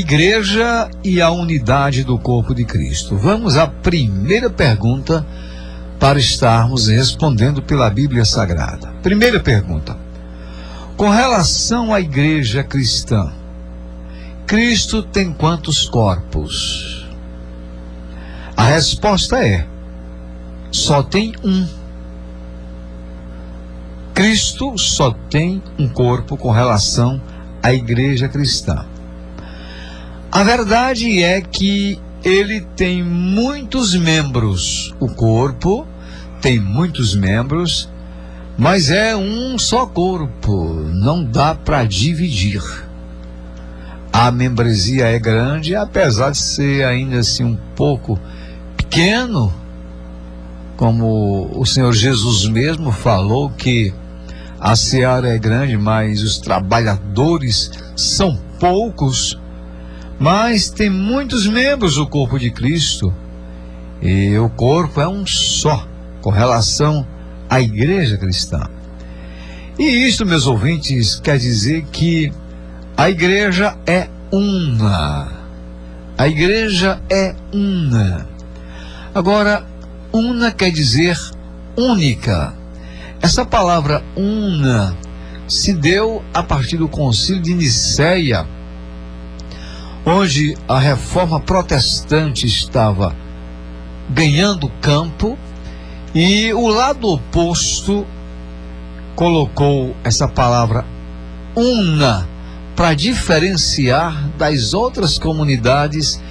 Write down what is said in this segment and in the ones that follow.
igreja e a unidade do corpo de Cristo. Vamos à primeira pergunta para estarmos respondendo pela Bíblia Sagrada. Primeira pergunta: com relação à igreja cristã, Cristo tem quantos corpos? A resposta é: só tem um. Cristo só tem um corpo com relação à igreja cristã. A verdade é que ele tem muitos membros. O corpo tem muitos membros, mas é um só corpo. Não dá para dividir. A membresia é grande, apesar de ser ainda assim um pouco pequeno, como o Senhor Jesus mesmo falou que a seara é grande, mas os trabalhadores são poucos. Mas tem muitos membros o corpo de Cristo, e o corpo é um só com relação à igreja cristã. E isto, meus ouvintes, quer dizer que a igreja é una. A igreja é una. Agora, una quer dizer única. Essa palavra una se deu a partir do Concílio de Nicéia, onde a reforma protestante estava ganhando campo, e o lado oposto colocou essa palavra una para diferenciar das outras comunidades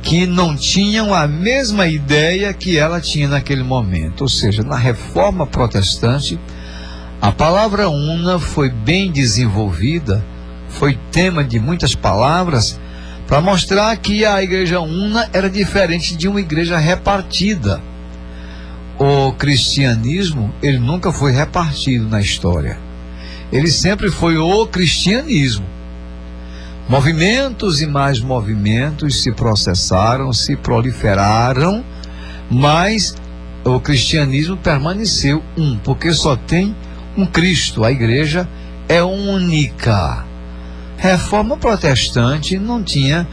que não tinham a mesma ideia que ela tinha naquele momento. Ou seja, na reforma protestante, a palavra una foi bem desenvolvida, foi tema de muitas palavras, para mostrar que a igreja una era diferente de uma igreja repartida. O cristianismo, ele nunca foi repartido na história. Ele sempre foi o cristianismo. Movimentos e mais movimentos se processaram, se proliferaram, mas o cristianismo permaneceu um, porque só tem um Cristo. A igreja é única. Reforma protestante não tinha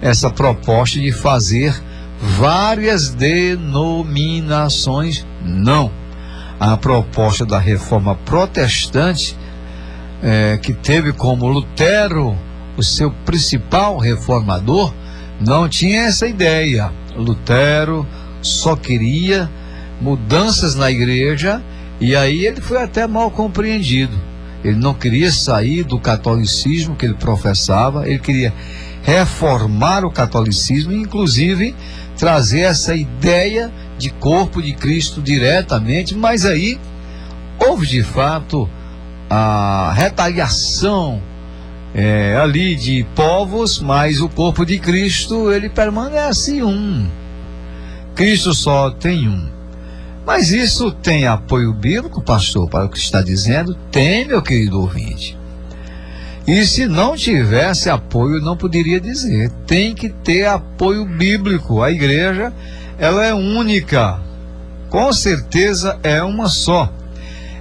essa proposta de fazer várias denominações, não. A proposta da reforma protestante, que teve como Lutero o seu principal reformador, não tinha essa ideia. Lutero só queria mudanças na igreja, e aí ele foi até mal compreendido. Ele não queria sair do catolicismo que ele professava, ele queria reformar o catolicismo, inclusive trazer essa ideia de corpo de Cristo diretamente, mas aí houve de fato a retaliação ali de povos, mas o corpo de Cristo, ele permanece um. Cristo só tem um. Mas isso tem apoio bíblico, pastor, para o que está dizendo? Tem, meu querido ouvinte. E se não tivesse apoio, não poderia dizer. Tem que ter apoio bíblico. A igreja, ela é única. Com certeza é uma só.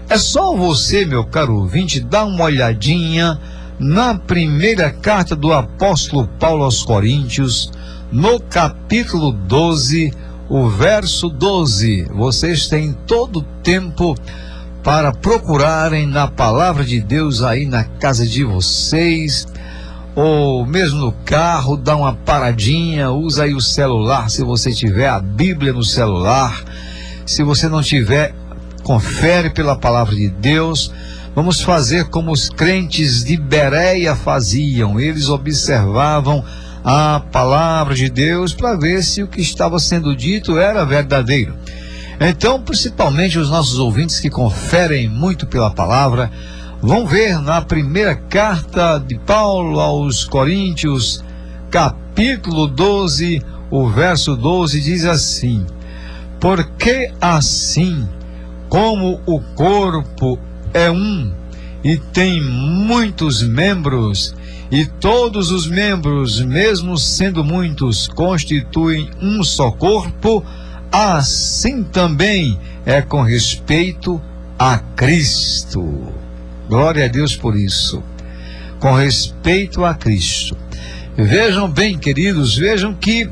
É só você, meu caro ouvinte, dar uma olhadinha na primeira carta do apóstolo Paulo aos Coríntios, no capítulo 12, o verso 12. Vocês têm todo o tempo para procurarem na palavra de Deus aí na casa de vocês, ou mesmo no carro, dá uma paradinha, usa aí o celular, se você tiver a Bíblia no celular. Se você não tiver, confere pela palavra de Deus. Vamos fazer como os crentes de Bereia faziam. Eles observavam a palavra de Deus para ver se o que estava sendo dito era verdadeiro. Então, principalmente os nossos ouvintes que conferem muito pela palavra, vão ver na primeira carta de Paulo aos Coríntios, capítulo 12, o verso 12, diz assim: porque assim como o corpo é um e tem muitos membros, e todos os membros, mesmo sendo muitos, constituem um só corpo, assim também é com respeito a Cristo. Glória a Deus por isso. Com respeito a Cristo. Vejam bem, queridos, vejam que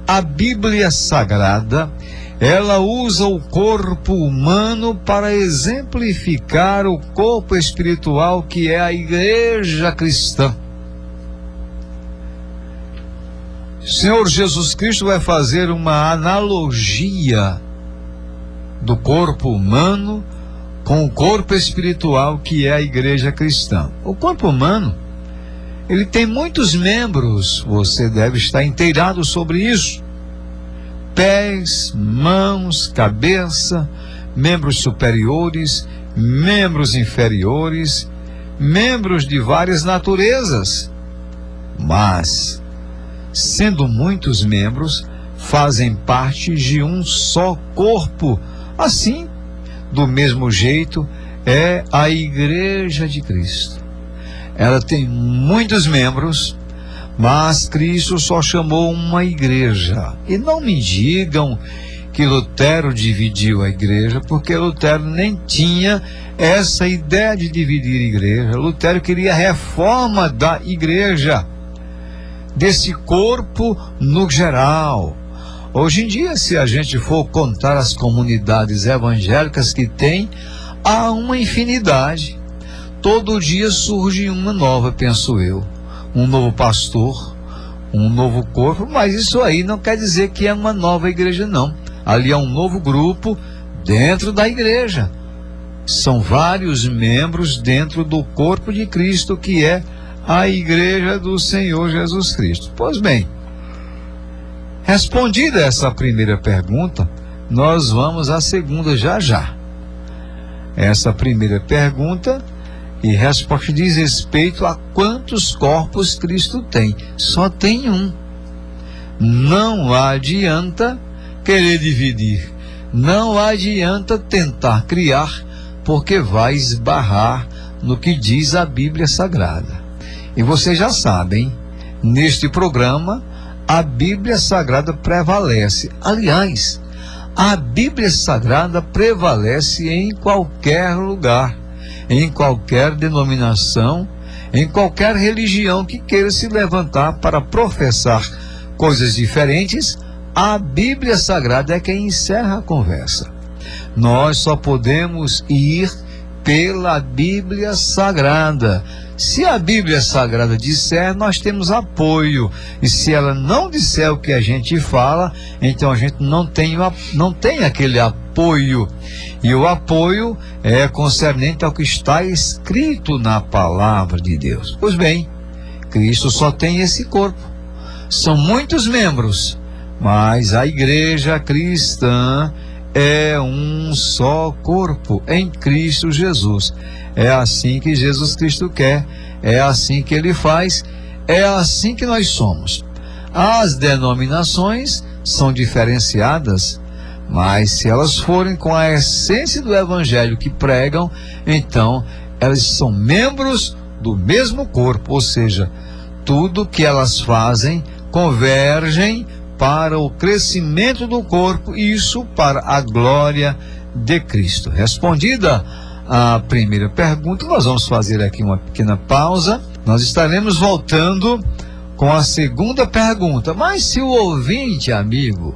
a Bíblia Sagrada, ela usa o corpo humano para exemplificar o corpo espiritual que é a igreja cristã. O Senhor Jesus Cristo vai fazer uma analogia do corpo humano com o corpo espiritual que é a igreja cristã. O corpo humano, ele tem muitos membros, você deve estar inteirado sobre isso. Pés, mãos, cabeça, membros superiores, membros inferiores, membros de várias naturezas. Mas, sendo muitos membros, fazem parte de um só corpo. Assim, do mesmo jeito, é a igreja de Cristo. Ela tem muitos membros, mas Cristo só chamou uma igreja. E não me digam que Lutero dividiu a igreja, porque Lutero nem tinha essa ideia de dividir a igreja. Lutero queria a reforma da igreja, desse corpo no geral. Hoje em dia, se a gente for contar as comunidades evangélicas que tem, há uma infinidade. Todo dia surge uma nova, penso eu. Um novo pastor, um novo corpo, mas isso aí não quer dizer que é uma nova igreja, não. Ali é um novo grupo dentro da igreja. São vários membros dentro do corpo de Cristo, que é a igreja do Senhor Jesus Cristo. Pois bem, respondida essa primeira pergunta, nós vamos à segunda já já. Essa primeira pergunta e resposta diz respeito a quantos corpos Cristo tem. Só tem um. Não adianta querer dividir. Não adianta tentar criar, porque vai esbarrar no que diz a Bíblia Sagrada. E vocês já sabem, neste programa, a Bíblia Sagrada prevalece. Aliás, a Bíblia Sagrada prevalece em qualquer lugar, em qualquer denominação, em qualquer religião que queira se levantar para professar coisas diferentes. A Bíblia Sagrada é quem encerra a conversa. Nós só podemos ir pela Bíblia Sagrada. Se a Bíblia Sagrada disser, nós temos apoio. E se ela não disser o que a gente fala, então a gente não tem aquele apoio. E o apoio é concernente ao que está escrito na palavra de Deus. Pois bem, Cristo só tem esse corpo. São muitos membros, mas a igreja cristã é um só corpo em Cristo Jesus. É assim que Jesus Cristo quer, é assim que Ele faz, é assim que nós somos. As denominações são diferenciadas, mas se elas forem com a essência do Evangelho que pregam, então elas são membros do mesmo corpo, ou seja, tudo que elas fazem convergem para o crescimento do corpo, e isso para a glória de Cristo. Respondida a primeira pergunta, nós vamos fazer aqui uma pequena pausa. Nós estaremos voltando com a segunda pergunta. Mas se o ouvinte, amigo,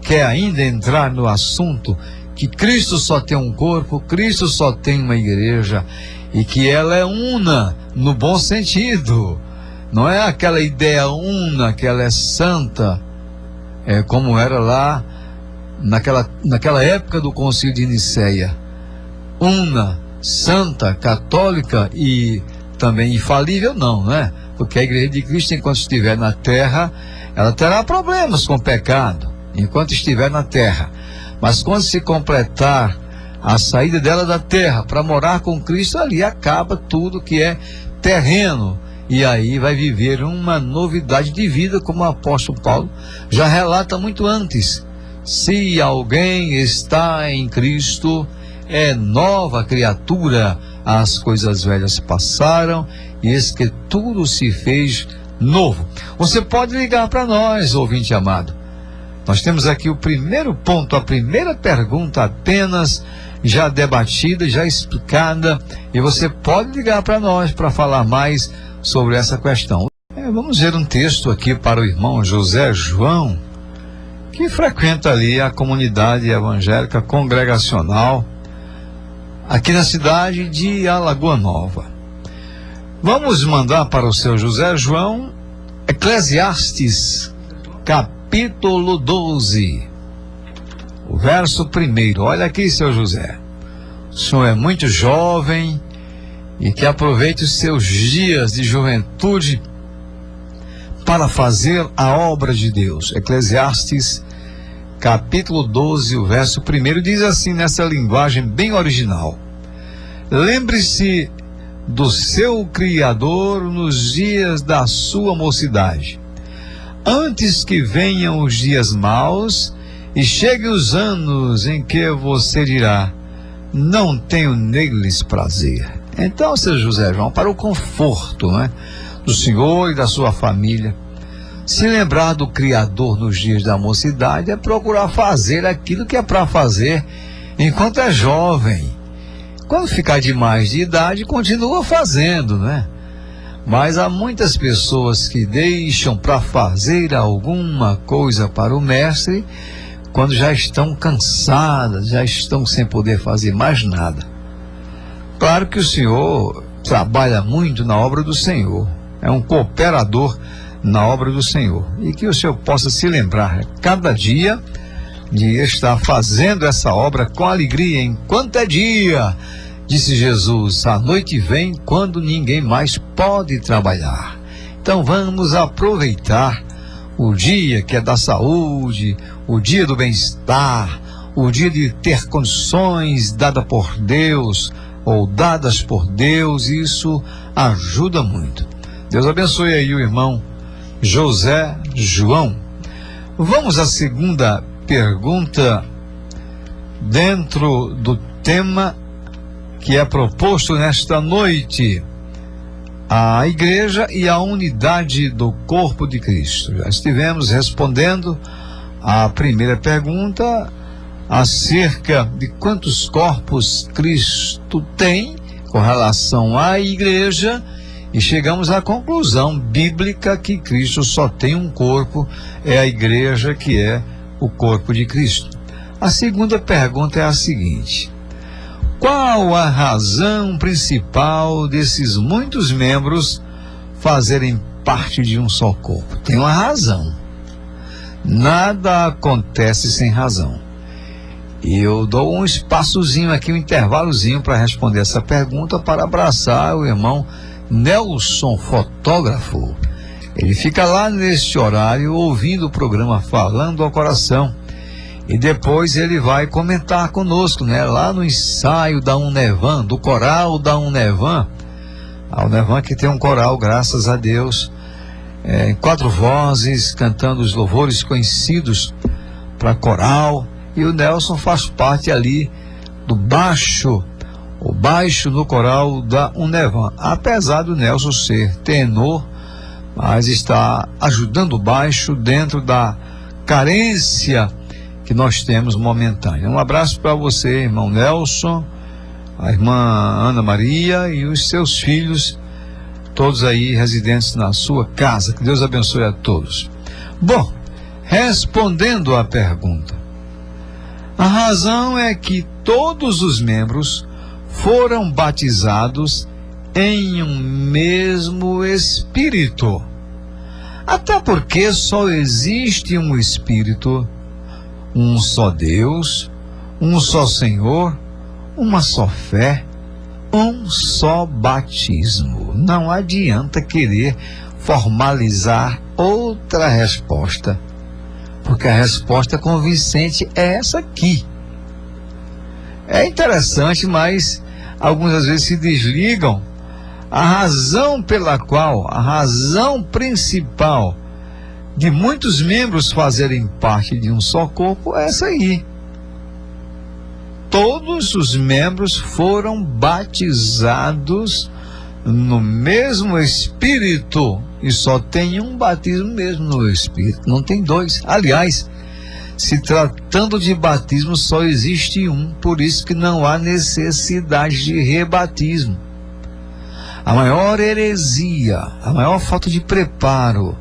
quer ainda entrar no assunto que Cristo só tem um corpo, Cristo só tem uma igreja, e que ela é una no bom sentido, não é aquela ideia una que ela é santa, como era lá naquela época do Concílio de Nicéia, una, santa, católica e também infalível, não, né? Porque a igreja de Cristo, enquanto estiver na terra, ela terá problemas com o pecado, enquanto estiver na terra. Mas quando se completar a saída dela da terra para morar com Cristo, ali acaba tudo que é terreno, e aí vai viver uma novidade de vida, como o apóstolo Paulo já relata muito antes. Se alguém está em Cristo, é nova criatura, as coisas velhas passaram, e eis que tudo se fez novo. Você pode ligar para nós, ouvinte amado. Nós temos aqui o primeiro ponto, a primeira pergunta apenas, já debatida, já explicada, e você pode ligar para nós para falar mais sobre essa questão. Vamos ver um texto aqui para o irmão José João, que frequenta ali a comunidade evangélica congregacional aqui na cidade de Alagoa Nova. Vamos mandar para o seu José João Eclesiastes, capítulo 12, o verso 1. Olha aqui, seu José. O senhor é muito jovem e que aproveite os seus dias de juventude para fazer a obra de Deus. Eclesiastes, capítulo 12, o verso 1, diz assim, nessa linguagem bem original: lembre-se do seu Criador nos dias da sua mocidade, antes que venham os dias maus e cheguem os anos em que você dirá: não tenho neles prazer. Então, seu José João, para o conforto, né, do senhor e da sua família, se lembrar do Criador nos dias da mocidade é procurar fazer aquilo que é para fazer enquanto é jovem. Quando ficar de mais de idade, continua fazendo, né? Mas há muitas pessoas que deixam para fazer alguma coisa para o mestre quando já estão cansadas, já estão sem poder fazer mais nada. Claro que o senhor trabalha muito na obra do Senhor, é um cooperador na obra do Senhor, e que o senhor possa se lembrar cada dia de estar fazendo essa obra com alegria enquanto é dia. Disse Jesus: a noite vem quando ninguém mais pode trabalhar. Então vamos aproveitar o dia que é da saúde, o dia do bem-estar, o dia de ter condições dadas por Deus ou dadas por Deus. Isso ajuda muito. Deus abençoe aí o irmão José João. Vamos à segunda pergunta dentro do tema que é proposto nesta noite: a igreja e a unidade do corpo de Cristo. Já estivemos respondendo a primeira pergunta acerca de quantos corpos Cristo tem com relação à igreja, e chegamos à conclusão bíblica que Cristo só tem um corpo, é a igreja, que é o corpo de Cristo. A segunda pergunta é a seguinte: qual a razão principal desses muitos membros fazerem parte de um só corpo? Tem uma razão. Nada acontece sem razão. E eu dou um espaçozinho aqui, um intervalozinho para responder essa pergunta, para abraçar o irmão Nelson, fotógrafo. Ele fica lá neste horário ouvindo o programa Falando ao Coração, e depois ele vai comentar conosco, né, lá no ensaio da Unevan, do coral da Unevan. A Unevan que tem um coral, graças a Deus, em 4 vozes, cantando os louvores conhecidos para coral, e o Nelson faz parte ali do baixo, o baixo no coral da Unevan. Apesar do Nelson ser tenor, mas está ajudando o baixo dentro da carência que nós temos momentânea. Um abraço para você, irmão Nelson, a irmã Ana Maria e os seus filhos, todos aí residentes na sua casa. Que Deus abençoe a todos. Bom, respondendo à pergunta, a razão é que todos os membros foram batizados em um mesmo Espírito. Até porque só existe um Espírito, um só Deus, um só Senhor, uma só fé, um só batismo. Não adianta querer formalizar outra resposta, porque a resposta convincente é essa aqui. É interessante, mas algumas às vezes se desligam. A razão pela qual, a razão principal de muitos membros fazerem parte de um só corpo é essa aí. Todos os membros foram batizados no mesmo Espírito, e só tem um batismo mesmo no Espírito, não tem dois. Aliás, se tratando de batismo, só existe um, por isso que não há necessidade de rebatismo. A maior heresia, a maior falta de preparo,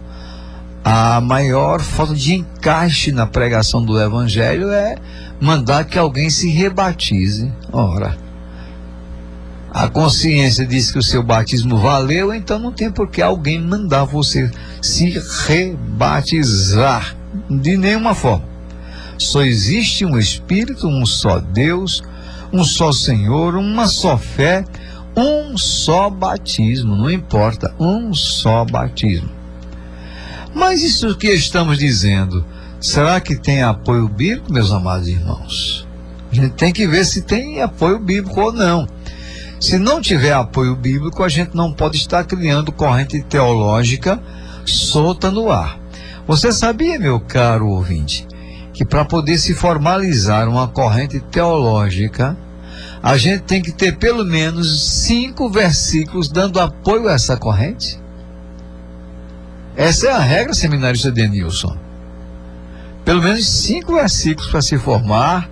a maior falta de encaixe na pregação do Evangelho é mandar que alguém se rebatize. Ora, a consciência diz que o seu batismo valeu, então não tem por que alguém mandar você se rebatizar de nenhuma forma. Só existe um Espírito, um só Deus, um só Senhor, uma só fé, um só batismo, não importa, um só batismo. Mas isso que estamos dizendo, será que tem apoio bíblico, meus amados irmãos? A gente tem que ver se tem apoio bíblico ou não. Se não tiver apoio bíblico, a gente não pode estar criando corrente teológica solta no ar. Você sabia, meu caro ouvinte, que para poder se formalizar uma corrente teológica, a gente tem que ter pelo menos 5 versículos dando apoio a essa corrente? Essa é a regra, seminarista Denilson. Pelo menos 5 versículos para se formar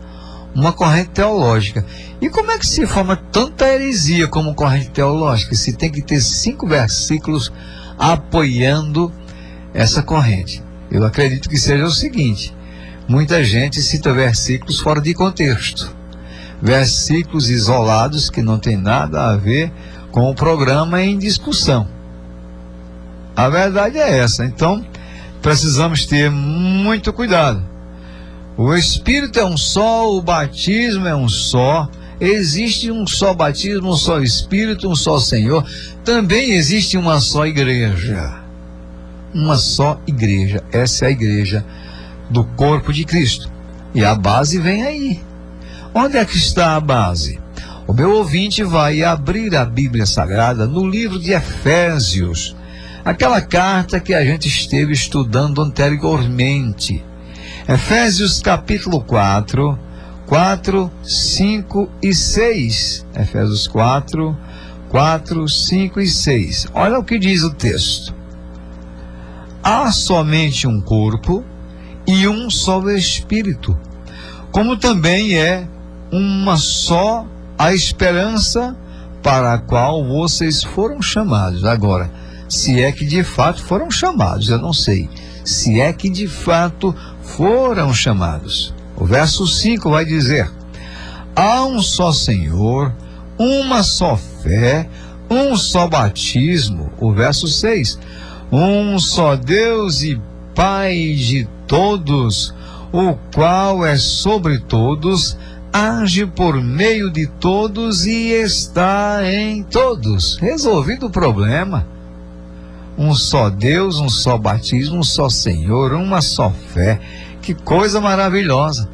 uma corrente teológica. E como é que se forma tanta heresia como corrente teológica, se tem que ter 5 versículos apoiando essa corrente? Eu acredito que seja o seguinte: muita gente cita versículos fora de contexto, versículos isolados que não tem nada a ver com o programa em discussão. A verdade é essa. Então, precisamos ter muito cuidado. O Espírito é um só, o batismo é um só, existe um só batismo, um só Espírito, um só Senhor. Também existe uma só igreja. Uma só igreja. Essa é a igreja do corpo de Cristo. E a base vem aí. Onde é que está a base? O meu ouvinte vai abrir a Bíblia Sagrada no livro de Efésios, aquela carta que a gente esteve estudando anteriormente. Efésios capítulo 4, 5 e 6. Efésios 4, 5 e 6. Olha o que diz o texto. Há somente um corpo e um só Espírito, como também é uma só a esperança para a qual vocês foram chamados. Agora, se é que de fato foram chamados, eu não sei. Se é que de fato foram chamados. O verso 5 vai dizer: há um só Senhor, uma só fé, um só batismo. O verso 6: um só Deus e Pai de todos, o qual é sobre todos, age por meio de todos e está em todos. Resolvido o problema. Um só Deus, um só batismo, um só Senhor, uma só fé. Que coisa maravilhosa.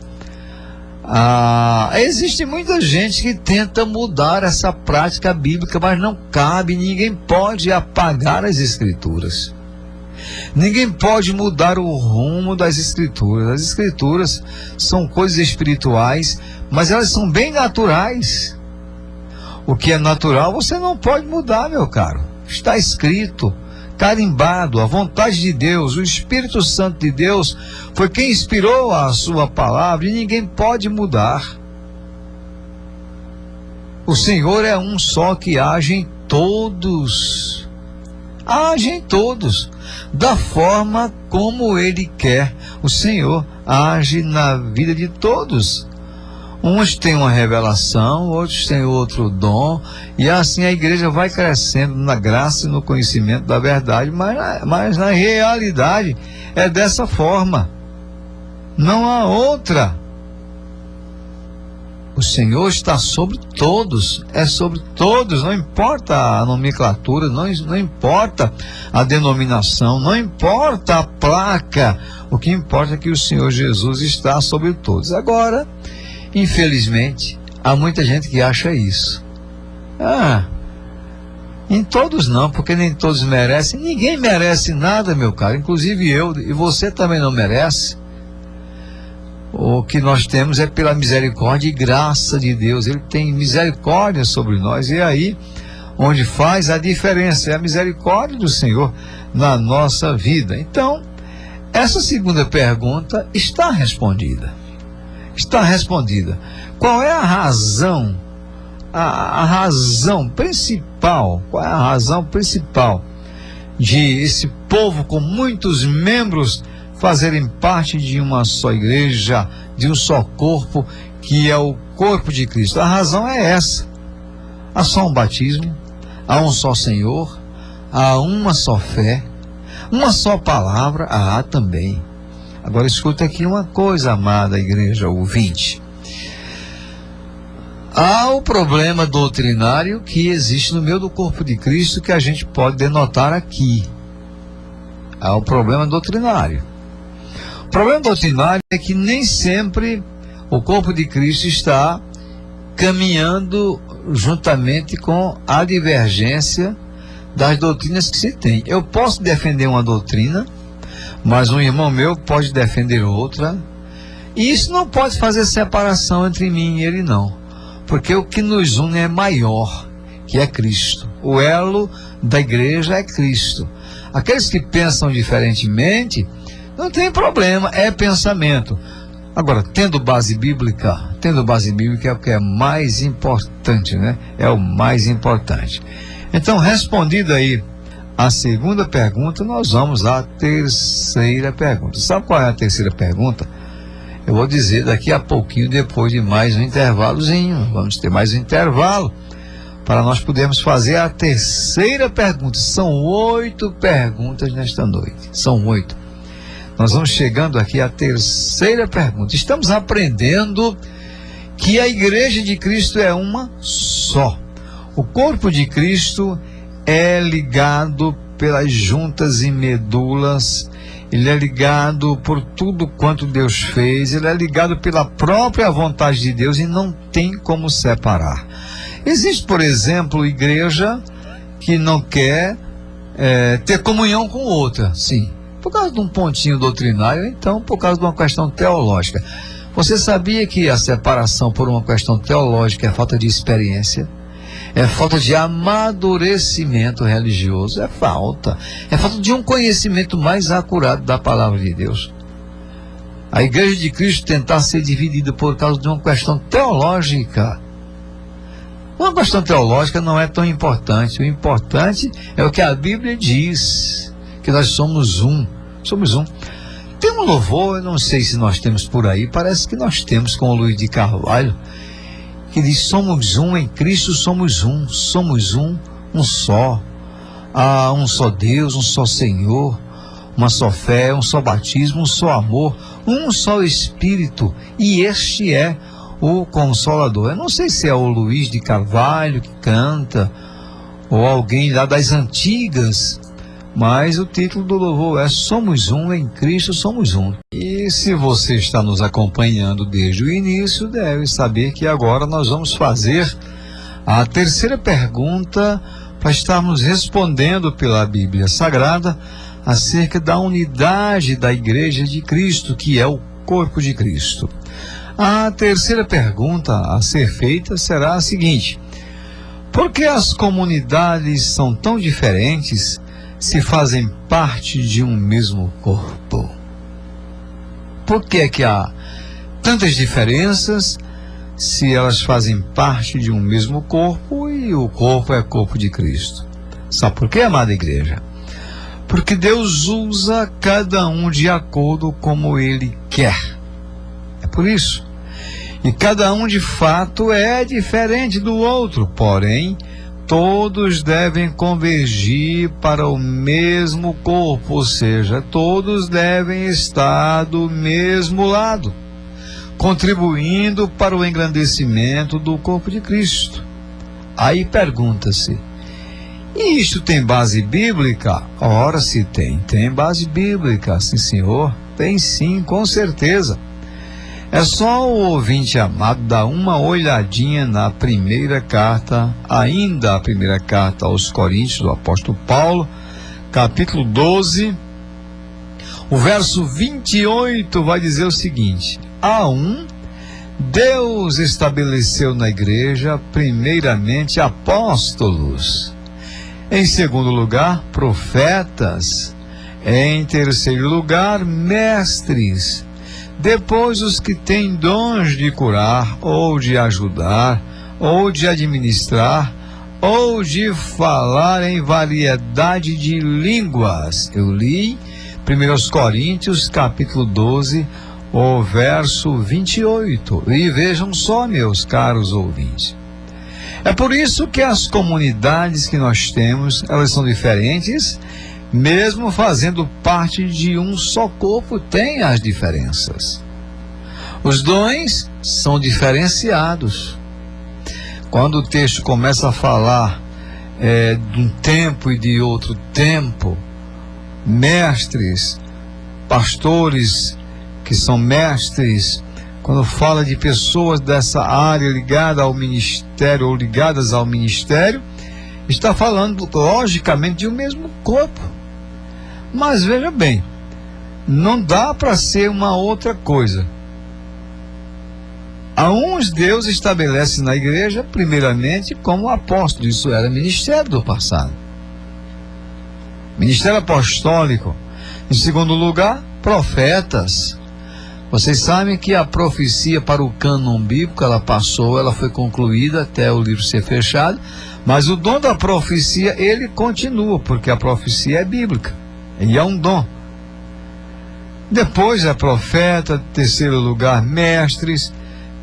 Existe muita gente que tenta mudar essa prática bíblica, mas não cabe. Ninguém pode apagar as Escrituras. Ninguém pode mudar o rumo das Escrituras. As Escrituras são coisas espirituais, mas elas são bem naturais. O que é natural você não pode mudar, meu caro. Está escrito, carimbado, a vontade de Deus, o Espírito Santo de Deus foi quem inspirou a sua palavra e ninguém pode mudar. O Senhor é um só que age em todos. Age em todos, da forma como Ele quer. O Senhor age na vida de todos. Uns têm uma revelação, outros têm outro dom, e assim a igreja vai crescendo na graça e no conhecimento da verdade, mas na realidade é dessa forma. Não há outra. O Senhor está sobre todos, é sobre todos, não importa a nomenclatura, não importa a denominação, não importa a placa, o que importa é que o Senhor Jesus está sobre todos. Agora, infelizmente, há muita gente que acha isso. Em todos não, porque nem todos merecem. Ninguém merece nada, meu caro, inclusive eu, e você também não merece. O que nós temos é pela misericórdia e graça de Deus. Ele tem misericórdia sobre nós, e é aí onde faz a diferença, é a misericórdia do Senhor na nossa vida. Então, essa segunda pergunta está respondida. Está respondida. Qual é a razão a razão principal, qual é a razão principal de esse povo com muitos membros fazerem parte de uma só igreja, de um só corpo, que é o corpo de Cristo? A razão é essa: há só um batismo, há um só Senhor, há uma só fé, uma só palavra, há também. Agora escuta aqui uma coisa, amada igreja ouvinte. Há o problema doutrinário que existe no meio do corpo de Cristo, que a gente pode denotar aqui. Há o problema doutrinário. O problema doutrinário é que nem sempre o corpo de Cristo está caminhando juntamente com a divergência das doutrinas que se tem. Eu posso defender uma doutrina, mas um irmão meu pode defender outra, e isso não pode fazer separação entre mim e ele, não. Porque o que nos une é maior, que é Cristo. O elo da igreja é Cristo. Aqueles que pensam diferentemente, não tem problema, é pensamento. Agora, tendo base bíblica é o que é mais importante, né? É o mais importante. Então, respondida aí a segunda pergunta, nós vamos à terceira pergunta. Sabe qual é a terceira pergunta? Eu vou dizer daqui a pouquinho, depois de mais um intervalozinho. Vamos ter mais um intervalo para nós podermos fazer a terceira pergunta. São 8 perguntas nesta noite. São 8. Nós vamos chegando aqui à terceira pergunta. Estamos aprendendo que a igreja de Cristo é uma só. O corpo de Cristo é ligado pelas juntas e medulas. Ele é ligado por tudo quanto Deus fez, ele é ligado pela própria vontade de Deus e não tem como separar. Existe, por exemplo, igreja que não quer ter comunhão com outra, sim, por causa de um pontinho doutrinário, então por causa de uma questão teológica. Você sabia que a separação por uma questão teológica é falta de experiência? É falta de amadurecimento religioso, é falta de um conhecimento mais acurado da palavra de Deus. A igreja de Cristo tentar ser dividida por causa de uma questão teológica. Uma questão teológica não é tão importante. O importante é o que a Bíblia diz, que nós somos um. Somos um. Tem um louvor, eu não sei se nós temos por aí, parece que nós temos, com o Luiz de Carvalho, que diz: somos um em Cristo, somos um só. Há um só Deus, um só Senhor, uma só fé, um só batismo, um só amor, um só Espírito, e este é o Consolador. Eu não sei se é o Luiz de Carvalho que canta, ou alguém lá das antigas, mas o título do louvor é Somos um em Cristo, somos um. E se você está nos acompanhando desde o início, deve saber que agora nós vamos fazer a terceira pergunta para estarmos respondendo pela Bíblia Sagrada acerca da unidade da Igreja de Cristo, que é o corpo de Cristo. A terceira pergunta a ser feita será a seguinte: por que as comunidades são tão diferentes se fazem parte de um mesmo corpo? Por que é que há tantas diferenças se elas fazem parte de um mesmo corpo e o corpo é corpo de Cristo? Sabe por quê, amada igreja? Porque Deus usa cada um de acordo como Ele quer. É por isso. E cada um de fato é diferente do outro, porém todos devem convergir para o mesmo corpo, ou seja, todos devem estar do mesmo lado, contribuindo para o engrandecimento do corpo de Cristo. Aí pergunta-se: e isto tem base bíblica? Ora, se tem base bíblica, sim senhor, tem sim, com certeza. É só o ouvinte amado dar uma olhadinha na primeira carta, ainda a primeira carta aos Coríntios, do apóstolo Paulo, capítulo 12, o verso 28 vai dizer o seguinte: Deus estabeleceu na igreja primeiramente apóstolos, em segundo lugar profetas, em terceiro lugar mestres, depois os que têm dons de curar ou de ajudar ou de administrar, ou de falar em variedade de línguas. Eu li 1 Coríntios, capítulo 12, o verso 28. E vejam só, meus caros ouvintes. É por isso que as comunidades que nós temos, elas são diferentes, mesmo fazendo parte de um só corpo, tem as diferenças. Os dons são diferenciados. Quando o texto começa a falar de um tempo e de outro tempo, mestres, pastores que são mestres, quando fala de pessoas dessa área ligada ao ministério ou ligadas ao ministério, está falando logicamente de um mesmo corpo. Mas veja bem, não dá para ser uma outra coisa. A uns Deus estabelece na igreja, primeiramente, como apóstolo. Isso era ministério do passado. Ministério apostólico. Em segundo lugar, profetas. Vocês sabem que a profecia para o cânon bíblico, ela foi concluída até o livro ser fechado, mas o dom da profecia, ele continua, porque a profecia é bíblica, e é um dom. Depois é profeta, terceiro lugar, mestres,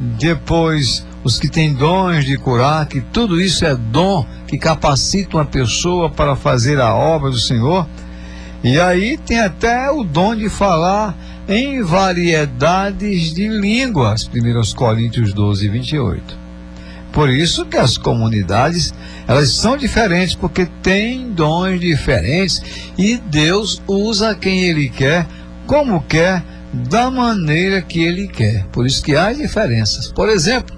depois os que têm dons de curar, que tudo isso é dom que capacita uma pessoa para fazer a obra do Senhor. E aí tem até o dom de falar em variedades de línguas, 1 Coríntios 12, 28. Por isso que as comunidades, elas são diferentes, porque têm dons diferentes, e Deus usa quem Ele quer, como quer, da maneira que Ele quer. Por isso que há diferenças. Por exemplo,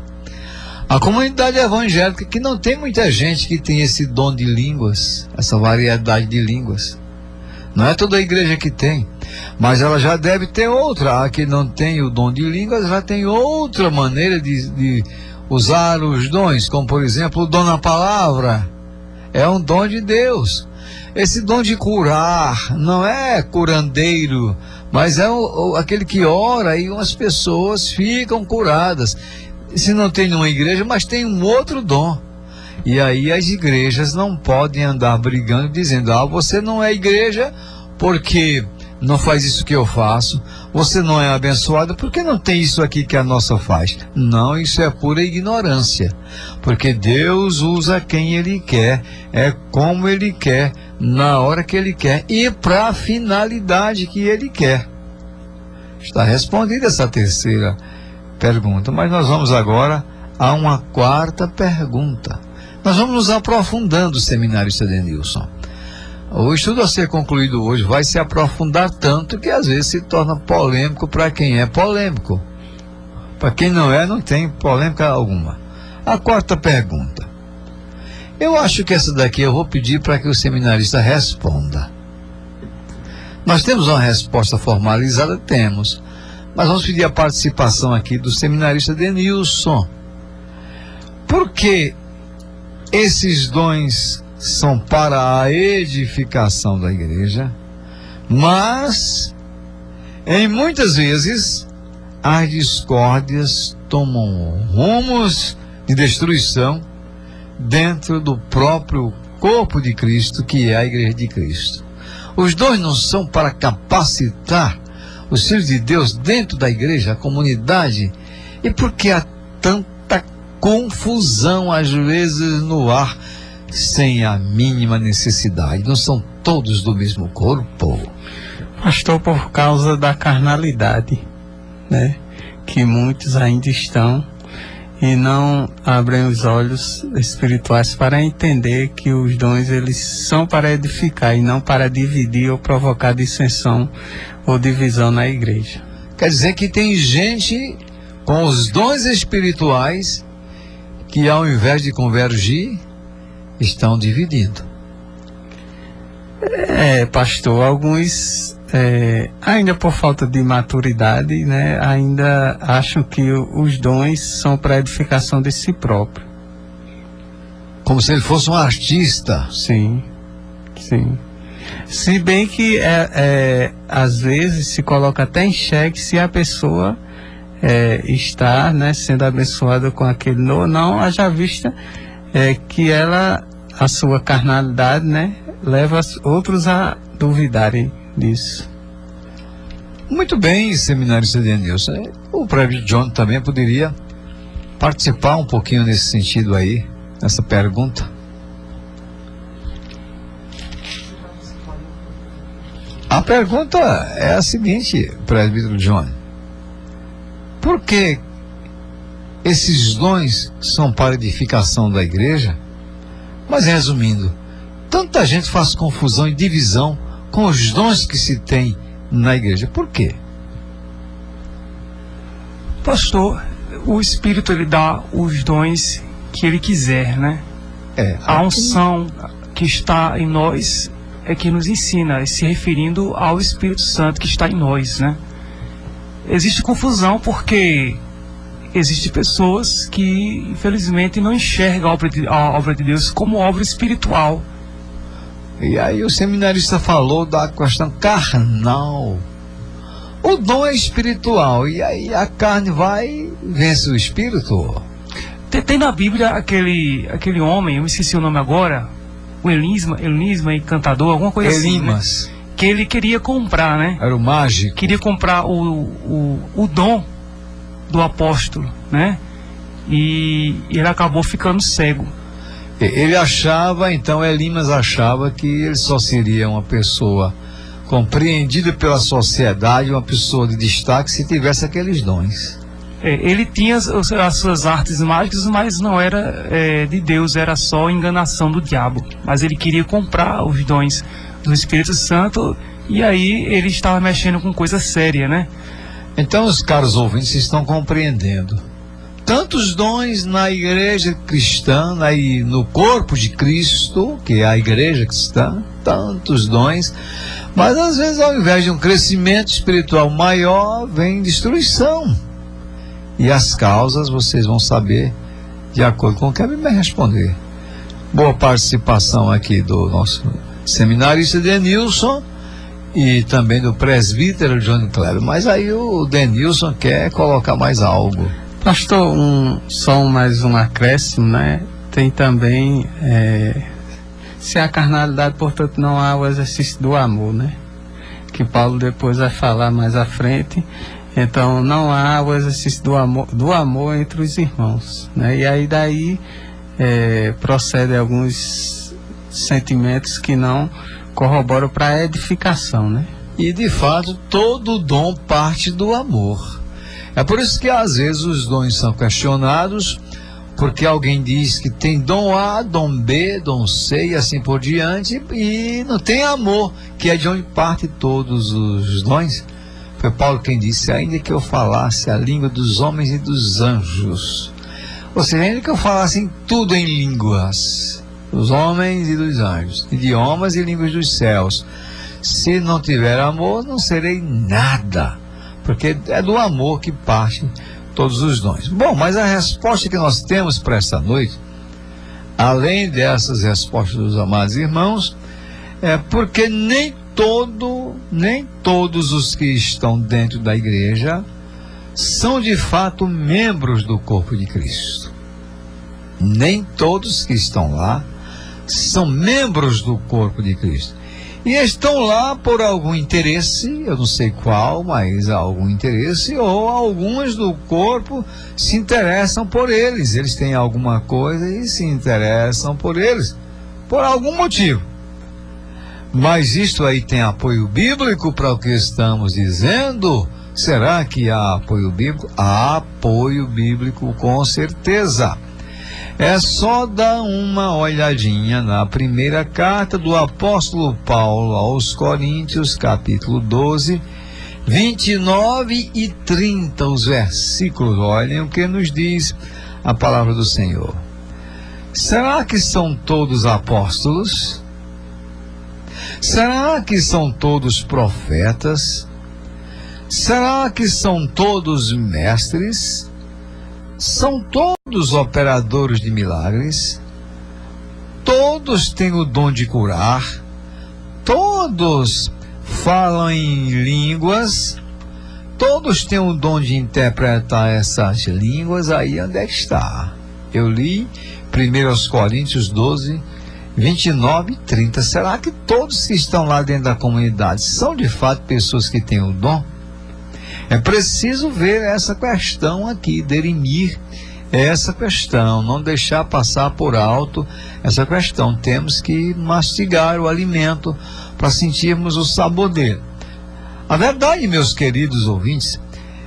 a comunidade evangélica, que não tem muita gente que tem esse dom de línguas, essa variedade de línguas. Não é toda a igreja que tem, mas ela já deve ter outra. A que não tem o dom de línguas já tem outra maneira de usar os dons, como por exemplo o dom na palavra. É um dom de Deus. Esse dom de curar não é curandeiro, mas é aquele que ora e umas pessoas ficam curadas. Se não tem numa igreja, mas tem um outro dom. E aí as igrejas não podem andar brigando, dizendo: você não é igreja porque não faz isso que eu faço, você não é abençoado porque não tem isso aqui que a nossa faz. Não, isso é pura ignorância, porque Deus usa quem Ele quer, é como Ele quer, na hora que Ele quer e para a finalidade que Ele quer. Está respondida essa terceira pergunta, mas nós vamos agora a uma quarta pergunta. Nós vamos nos aprofundando, seminarista Denilson. O estudo a ser concluído hoje vai se aprofundar tanto que às vezes se torna polêmico para quem é polêmico. Para quem não é, não tem polêmica alguma. A quarta pergunta. Eu acho que essa daqui eu vou pedir para que o seminarista responda. Nós temos uma resposta formalizada? Temos. Mas vamos pedir a participação aqui do seminarista Denilson. Por que esses dons são para a edificação da igreja, mas em muitas vezes as discórdias tomam rumos de destruição dentro do próprio corpo de Cristo, que é a igreja de Cristo? Os dons não são para capacitar os filhos de Deus dentro da igreja, a comunidade? E por que há tanta confusão às vezes no ar, sem a mínima necessidade? Não são todos do mesmo corpo? Pastor, por causa da carnalidade, né? Que muitos ainda estão e não abrem os olhos espirituais para entender que os dons, eles são para edificar e não para dividir ou provocar dissensão ou divisão na igreja. Quer dizer que tem gente com os dons espirituais que, ao invés de convergir, estão dividindo. Pastor, alguns ainda por falta de maturidade, né, ainda acham que os dons são para edificação de si próprio. Como se ele fosse um artista. Sim, sim. Se bem que às vezes se coloca até em xeque se a pessoa está, né, sendo abençoada com aquele não haja vista que ela, a sua carnalidade, né, leva outros a duvidarem disso. Muito bem, seminarista Denilson. O Presbítero John também poderia participar um pouquinho nesse sentido aí, nessa pergunta. A pergunta é a seguinte, Presbítero John: por que esses dons são para edificação da igreja? Mas resumindo, tanta gente faz confusão e divisão com os dons que se tem na igreja. Por quê? Pastor, o Espírito, ele dá os dons que ele quiser, né? A unção que está em nós é que nos ensina, se referindo ao Espírito Santo que está em nós, né? Existe confusão porque existem pessoas que, infelizmente, não enxergam a obra de Deus como obra espiritual. E aí o seminarista falou da questão carnal. O dom é espiritual, e aí a carne vai e vence o espírito. Tem na Bíblia aquele homem, eu me esqueci o nome agora, o Elisma encantador, alguma coisa Elimas, assim, né? Que ele queria comprar, né? Era o mágico. Queria comprar o dom do apóstolo, né? E ele acabou ficando cego. Ele achava, então Elimas achava que ele só seria uma pessoa compreendida pela sociedade, uma pessoa de destaque, se tivesse aqueles dons. Ele tinha as suas artes mágicas, mas não era de Deus, era só enganação do diabo. Mas ele queria comprar os dons do Espírito Santo, e aí ele estava mexendo com coisa séria, né? Então os caros ouvintes estão compreendendo. Tantos dons na igreja cristã, no corpo de Cristo, que é a igreja cristã, tantos dons, mas às vezes ao invés de um crescimento espiritual maior, vem destruição. E as causas vocês vão saber de acordo com o que a Bíblia responder. Boa participação aqui do nosso seminarista Denilson e também do presbítero John Kleber. Mas aí o Denilson quer colocar mais algo. Pastor, mais um acréscimo, né? Tem também, se a carnalidade, portanto, não há o exercício do amor, né? Que Paulo depois vai falar mais à frente. Então, não há o exercício do amor entre os irmãos, né? E aí daí procedem alguns sentimentos que não corroboram para a edificação, né? E de fato, todo dom parte do amor. É por isso que às vezes os dons são questionados, porque alguém diz que tem dom A, dom B, dom C e assim por diante, e não tem amor, que é de onde parte todos os dons. Foi Paulo quem disse: ainda que eu falasse a língua dos homens e dos anjos, ou seja, ainda que eu falasse em tudo em línguas, dos homens e dos anjos, idiomas e línguas dos céus, se não tiver amor, não serei nada, porque é do amor que parte todos os dons. Bom, mas a resposta que nós temos para esta noite, além dessas respostas dos amados irmãos, é porque nem todos os que estão dentro da igreja são de fato membros do corpo de Cristo. Nem todos que estão lá são membros do corpo de Cristo. E estão lá por algum interesse, eu não sei qual, mas algum interesse, ou algumas do corpo se interessam por eles. Eles têm alguma coisa e se interessam por eles, por algum motivo. Mas isto aí tem apoio bíblico para o que estamos dizendo? Será que há apoio bíblico? Há apoio bíblico, com certeza. É só dar uma olhadinha na primeira carta do apóstolo Paulo aos Coríntios, capítulo 12, 29 e 30, os versículos. Olhem o que nos diz a palavra do Senhor. Será que são todos apóstolos? Será que são todos profetas? Será que são todos mestres? São todos operadores de milagres? Todos têm o dom de curar? Todos falam em línguas? todos têm o dom de interpretar essas línguas, aí onde é que está? Eu li 1 Coríntios 12, 29 e 30. Será que todos que estão lá dentro da comunidade são de fato pessoas que têm o dom? É preciso ver essa questão aqui, dirimir essa questão, não deixar passar por alto essa questão. Temos que mastigar o alimento para sentirmos o sabor dele. A verdade, meus queridos ouvintes,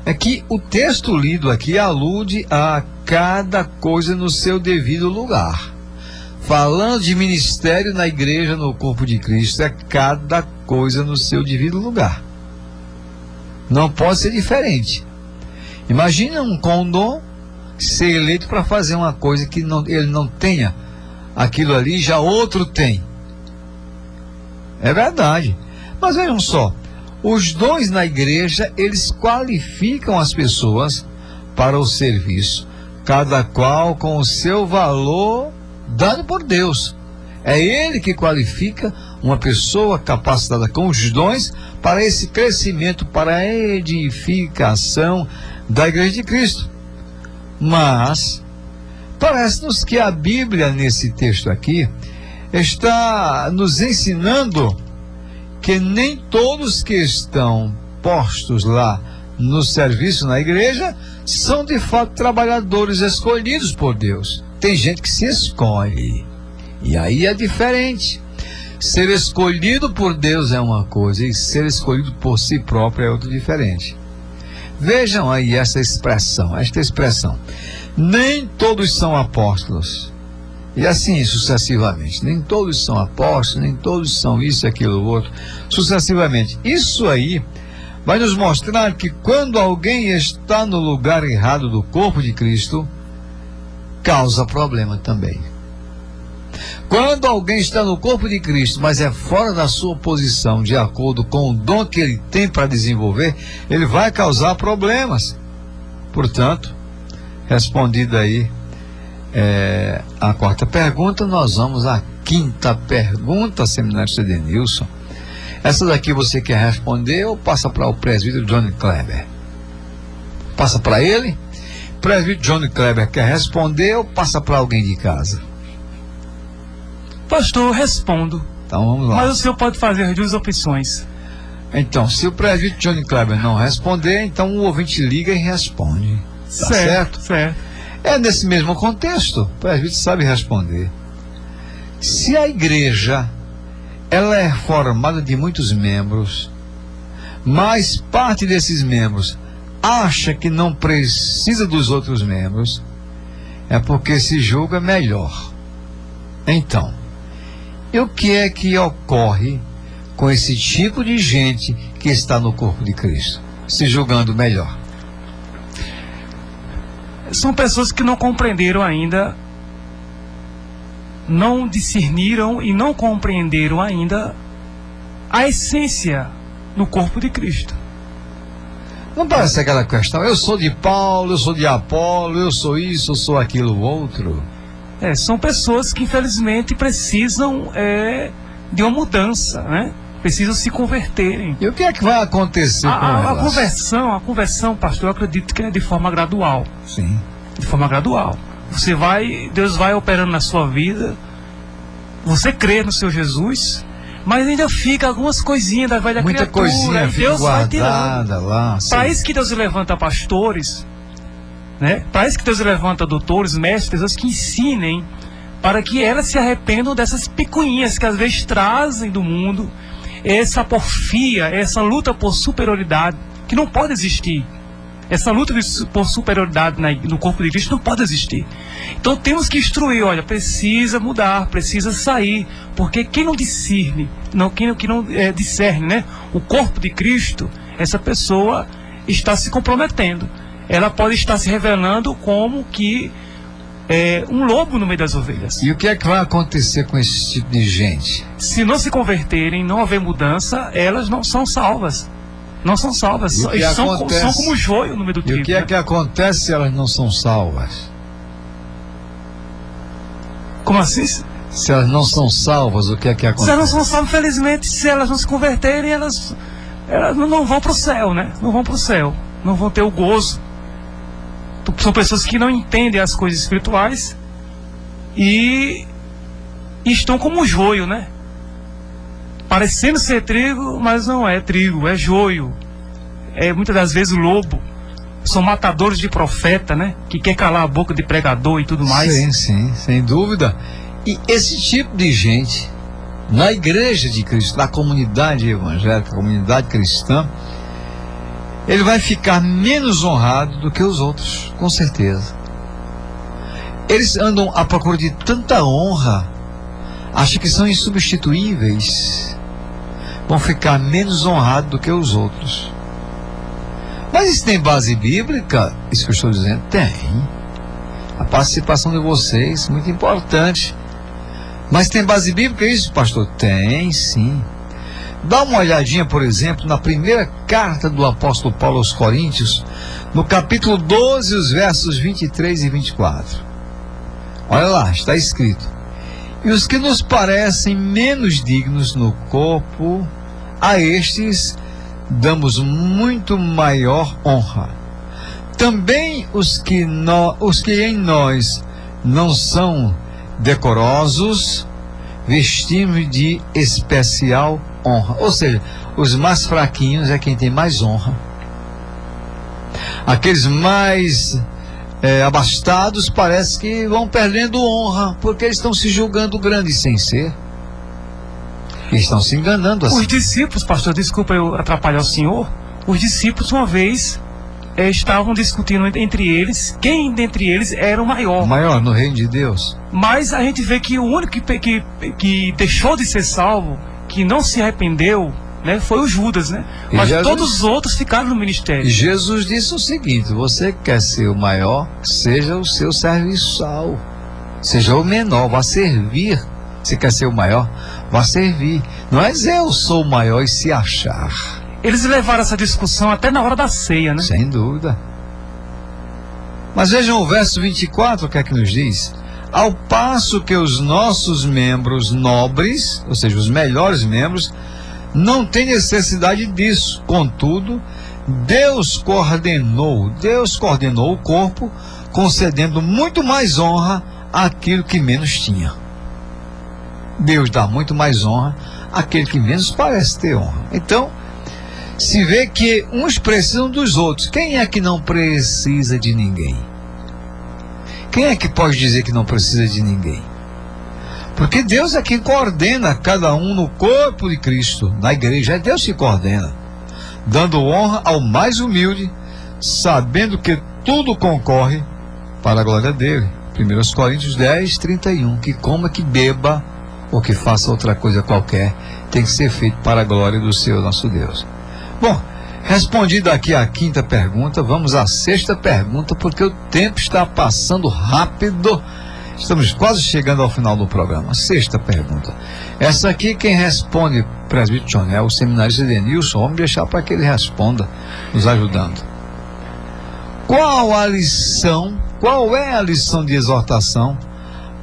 é que o texto lido aqui alude a cada coisa no seu devido lugar. Falando de ministério na igreja, no corpo de Cristo, é cada coisa no seu devido lugar. Não pode ser diferente. Imagina um com dom ser eleito para fazer uma coisa que ele não tenha aquilo ali, já outro tem. É verdade. Mas vejam só, os dons na igreja, eles qualificam as pessoas para o serviço, cada qual com o seu valor dado por Deus. É Ele que qualifica uma pessoa capacitada com os dons para esse crescimento, para a edificação da Igreja de Cristo. Mas parece-nos que a Bíblia, nesse texto aqui, está nos ensinando que nem todos que estão postos lá no serviço na igreja são de fato trabalhadores escolhidos por Deus. Tem gente que se escolhe, e aí é diferente. Ser escolhido por Deus é uma coisa, e ser escolhido por si próprio é outra diferente. Vejam aí esta expressão. Nem todos são apóstolos. E assim sucessivamente. Nem todos são apóstolos, nem todos são isso, aquilo, outro. Sucessivamente. Isso aí vai nos mostrar que quando alguém está no lugar errado do corpo de Cristo, causa problema também. Quando alguém está no corpo de Cristo, mas é fora da sua posição, de acordo com o dom que ele tem para desenvolver, ele vai causar problemas. Portanto, respondida aí a quarta pergunta, nós vamos à quinta pergunta, seminarista Edenilson. Essa daqui você quer responder ou passa para o presbítero Johnny Kleber? Passa para ele? Presbítero Johnny Kleber quer responder ou passa para alguém de casa? Pastor, eu respondo. Então vamos lá. Mas o senhor pode fazer as duas opções. Então, se o presbítero Johnny Kleber não responder, então o ouvinte liga e responde. Tá certo? Certo. É nesse mesmo contexto. O presbítero sabe responder. Se a igreja ela é formada de muitos membros, mas parte desses membros acha que não precisa dos outros membros, é porque se julga melhor. Então, e o que é que ocorre com esse tipo de gente que está no corpo de Cristo, se julgando melhor? São pessoas que não compreenderam ainda, não discerniram e não compreenderam ainda a essência no corpo de Cristo. Não parece aquela questão, eu sou de Paulo, eu sou de Apolo, eu sou isso, eu sou aquilo outro? São pessoas que infelizmente precisam de uma mudança, né? Precisam se converterem. E o que é que vai acontecer com elas? A conversão, pastor, eu acredito que é de forma gradual. Sim. De forma gradual. Deus vai operando na sua vida, você crê no seu Jesus, mas ainda fica algumas coisinhas da velha muita criatura. Coisinha fica Deus guardada lá. Para isso que Deus levanta pastores, né? Para isso que Deus levanta doutores, mestres, pessoas que ensinem, para que elas se arrependam dessas picuinhas que às vezes trazem do mundo, essa porfia, essa luta por superioridade, que não pode existir. Essa luta por superioridade no corpo de Cristo não pode existir. Então temos que instruir, olha, precisa mudar, precisa sair, porque quem não discerne, quem não discerne, né, o corpo de Cristo, essa pessoa está se comprometendo. Ela pode estar se revelando como que um lobo no meio das ovelhas. E o que é que vai acontecer com esse tipo de gente? Se não se converterem, não haver mudança, elas não são salvas. Não são salvas. São como joio no meio do trigo. E o que é que acontece se elas não são salvas? Como assim? Se elas não são salvas, o que é que acontece? Se elas não são salvas, infelizmente, se elas não se converterem, elas elas não vão para o céu, né? Não vão para o céu, não vão ter o gozo. São pessoas que não entendem as coisas espirituais e estão como joio, né? Parecendo ser trigo, mas não é trigo, é joio. É muitas das vezes o lobo. São matadores de profeta, né? Que quer calar a boca de pregador e tudo mais. Sim, sim, sem dúvida. E esse tipo de gente, na igreja de Cristo, na comunidade evangélica, comunidade cristã, ele vai ficar menos honrado do que os outros, com certeza. Eles andam à procura de tanta honra, acham que são insubstituíveis, vão ficar menos honrados do que os outros. Mas isso tem base bíblica? Isso que eu estou dizendo? Tem. A participação de vocês, muito importante. Mas tem base bíblica isso, pastor? Tem, sim. Dá uma olhadinha, por exemplo, na primeira carta do apóstolo Paulo aos Coríntios, no capítulo 12, os versos 23 e 24. Olha lá, está escrito: e os que nos parecem menos dignos no corpo, a estes damos muito maior honra. Também os que em nós não são decorosos, vestimos de especial honra. Ou seja, os mais fraquinhos é quem tem mais honra. Aqueles mais abastados parece que vão perdendo honra, porque eles estão se julgando grandes sem ser. E estão se enganando assim. Os discípulos, pastor, desculpa eu atrapalhar o senhor. Os discípulos uma vez estavam discutindo entre eles quem dentre eles era o maior. O maior no reino de Deus. Mas a gente vê que o único que deixou de ser salvo, que não se arrependeu, né, foi o Judas, né? Mas todos os outros ficaram no ministério. E Jesus disse o seguinte: você quer ser o maior, seja o seu serviçal, seja o menor, vá servir. Você quer ser o maior, vá servir. Não é dizer eu sou o maior e se achar. Eles levaram essa discussão até na hora da ceia, né? Sem dúvida. Mas vejam o verso 24, o que é que nos diz? Ao passo que os nossos membros nobres, ou seja, os melhores membros, não têm necessidade disso. Contudo, Deus coordenou o corpo, concedendo muito mais honra àquilo que menos tinha. Deus dá muito mais honra àquele que menos parece ter honra. Então, se vê que uns precisam dos outros. Quem é que não precisa de ninguém? Quem é que pode dizer que não precisa de ninguém? Porque Deus é quem coordena cada um no corpo de Cristo, na igreja. É Deus que coordena, dando honra ao mais humilde, sabendo que tudo concorre para a glória dele. 1 Coríntios 10, 31. Que coma, que beba, ou que faça outra coisa qualquer, tem que ser feito para a glória do Senhor nosso Deus. Bom, respondida aqui a quinta pergunta, vamos à sexta pergunta, porque o tempo está passando rápido. Estamos quase chegando ao final do programa. Sexta pergunta. Essa aqui quem responde, presbítero Jonel, o seminarista Denilson. Vamos deixar para que ele responda, nos ajudando. Qual é a lição de exortação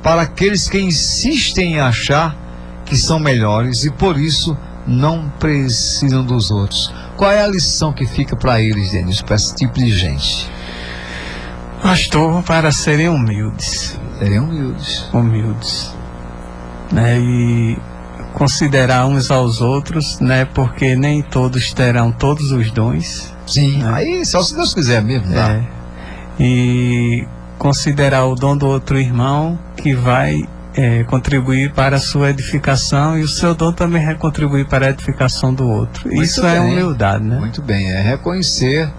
para aqueles que insistem em achar que são melhores e por isso não precisam dos outros? Qual é a lição que fica para eles, Denilson, para esse tipo de gente? Pastor, para serem humildes. Serem humildes. Humildes. Né? E considerar uns aos outros, né? Porque nem todos terão todos os dons. Sim, né? Aí só se Deus quiser mesmo, tá? E considerar o dom do outro irmão que vai contribuir para a sua edificação, e o seu dom também vai contribuir para a edificação do outro. Muito Isso bem. É humildade, né? Muito bem, é reconhecer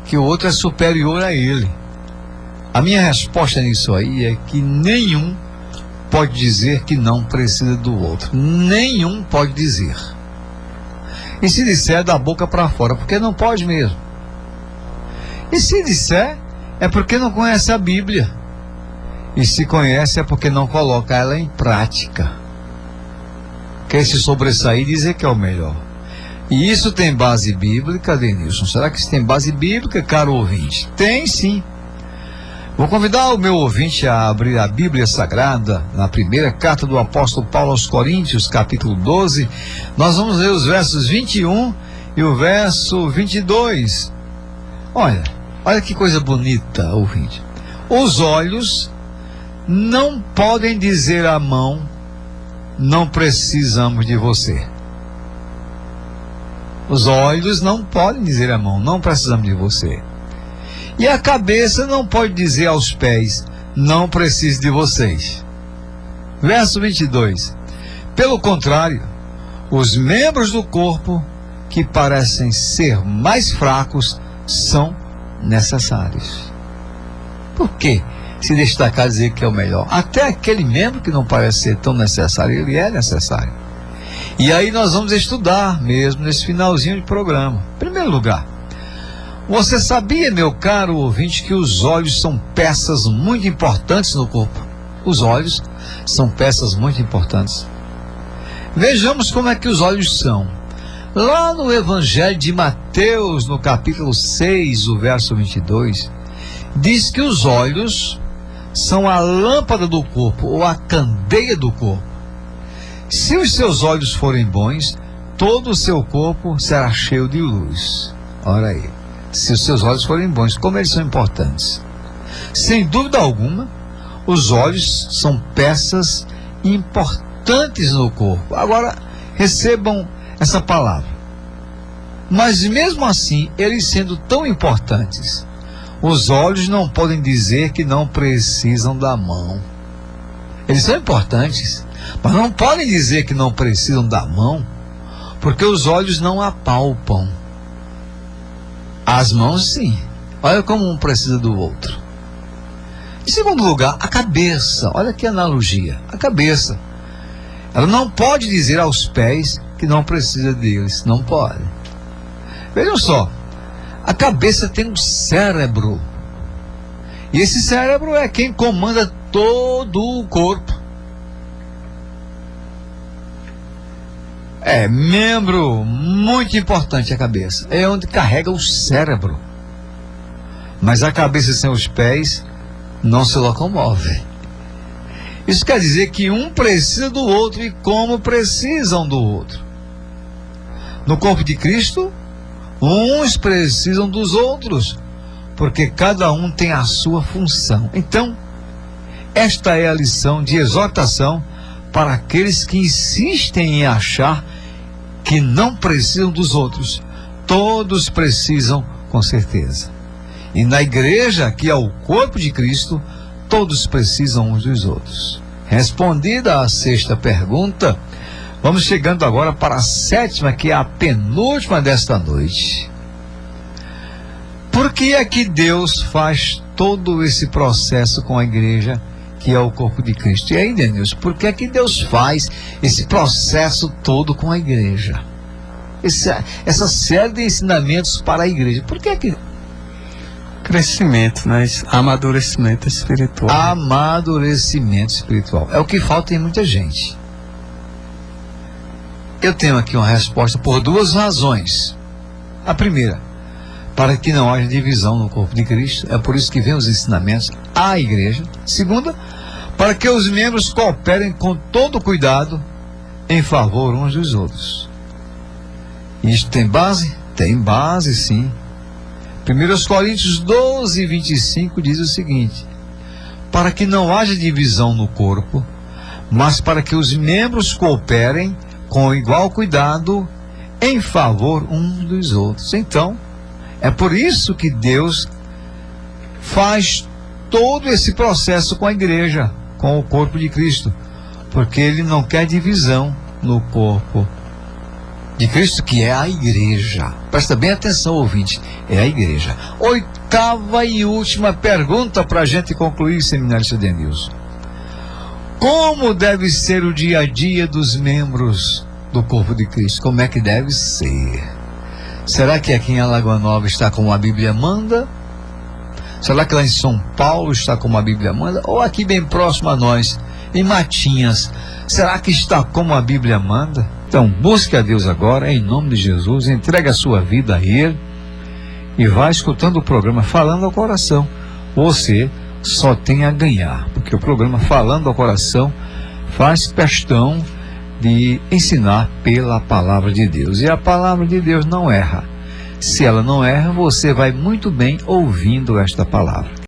que o outro é superior a ele. A minha resposta nisso aí é que nenhum pode dizer que não precisa do outro. Nenhum pode dizer. E se disser, da boca para fora, porque não pode mesmo. E se disser, é porque não conhece a Bíblia. E se conhece, é porque não coloca ela em prática. Quer se sobressair e dizer que é o melhor. E isso tem base bíblica, Denilson? Será que isso tem base bíblica, caro ouvinte? Tem sim. Vou convidar o meu ouvinte a abrir a Bíblia Sagrada, na primeira carta do apóstolo Paulo aos Coríntios, capítulo 12. Nós vamos ler os versos 21 e o verso 22. Olha que coisa bonita, ouvinte. Os olhos não podem dizer à mão: não precisamos de você. Os olhos não podem dizer à mão: não precisamos de você. E a cabeça não pode dizer aos pés: não preciso de vocês. Verso 22. Pelo contrário, os membros do corpo que parecem ser mais fracos são necessários. Por que se destacar dizer que é o melhor? Até aquele membro que não parece ser tão necessário, ele é necessário. E aí nós vamos estudar mesmo nesse finalzinho de programa. Em primeiro lugar, você sabia, meu caro ouvinte, que os olhos são peças muito importantes no corpo? Os olhos são peças muito importantes. Vejamos como é que os olhos são. Lá no Evangelho de Mateus, no capítulo 6, o verso 22, diz que os olhos são a lâmpada do corpo, ou a candeia do corpo. Se os seus olhos forem bons, todo o seu corpo será cheio de luz. Ora aí, se os seus olhos forem bons, como eles são importantes. Sem dúvida alguma, os olhos são peças importantes no corpo. Agora, recebam essa palavra. Mas mesmo assim, eles sendo tão importantes, os olhos não podem dizer que não precisam da mão. Eles são importantes, mas não podem dizer que não precisam da mão, porque os olhos não apalpam. As mãos sim. Olha como um precisa do outro. Em segundo lugar, a cabeça. Olha que analogia. A cabeça. Ela não pode dizer aos pés que não precisa deles. Não pode. Vejam só. A cabeça tem um cérebro. E esse cérebro é quem comanda todo o corpo. É membro muito importante a cabeça. É onde carrega o cérebro. Mas a cabeça sem os pés não se locomove. Isso quer dizer que um precisa do outro e como precisam do outro. No corpo de Cristo, uns precisam dos outros, porque cada um tem a sua função. Então, esta é a lição de exortação para aqueles que insistem em achar que não precisam dos outros. Todos precisam, com certeza. E na igreja, que é o corpo de Cristo, todos precisam uns dos outros. Respondida a sexta pergunta, vamos chegando agora para a sétima, que é a penúltima desta noite. Por que é que Deus faz todo esse processo com a igreja, que é o corpo de Cristo? E aí, Denilson, por que é que Deus faz esse processo todo com a igreja? Essa série de ensinamentos para a igreja. Por que é que... Crescimento, né? Amadurecimento espiritual. Amadurecimento espiritual. É o que falta em muita gente. Eu tenho aqui uma resposta por duas razões. A primeira, para que não haja divisão no corpo de Cristo. É por isso que vem os ensinamentos à igreja. Segunda, para que os membros cooperem com todo cuidado em favor uns dos outros. Isto tem base? Tem base, sim. 1 Coríntios 12, 25 diz o seguinte: para que não haja divisão no corpo, mas para que os membros cooperem com igual cuidado em favor uns dos outros. Então, é por isso que Deus faz todo esse processo com a igreja, com o corpo de Cristo, porque Ele não quer divisão no corpo de Cristo, que é a igreja. Presta bem atenção, ouvinte, é a igreja. Oitava e última pergunta para a gente concluir, seminarista Denilson. Como deve ser o dia a dia dos membros do corpo de Cristo? Como é que deve ser? Será que aqui em Alagoa Nova está como a Bíblia manda? Será que lá em São Paulo está como a Bíblia manda? Ou aqui bem próximo a nós, em Matinhas, será que está como a Bíblia manda? Então, busque a Deus agora, em nome de Jesus, entregue a sua vida a Ele e vá escutando o programa Falando ao Coração. Você só tem a ganhar, porque o programa Falando ao Coração faz questão de ensinar pela palavra de Deus. E a palavra de Deus não erra. Se ela não erra, você vai muito bem ouvindo esta palavra.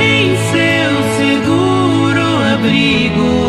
Em seu seguro abrigo.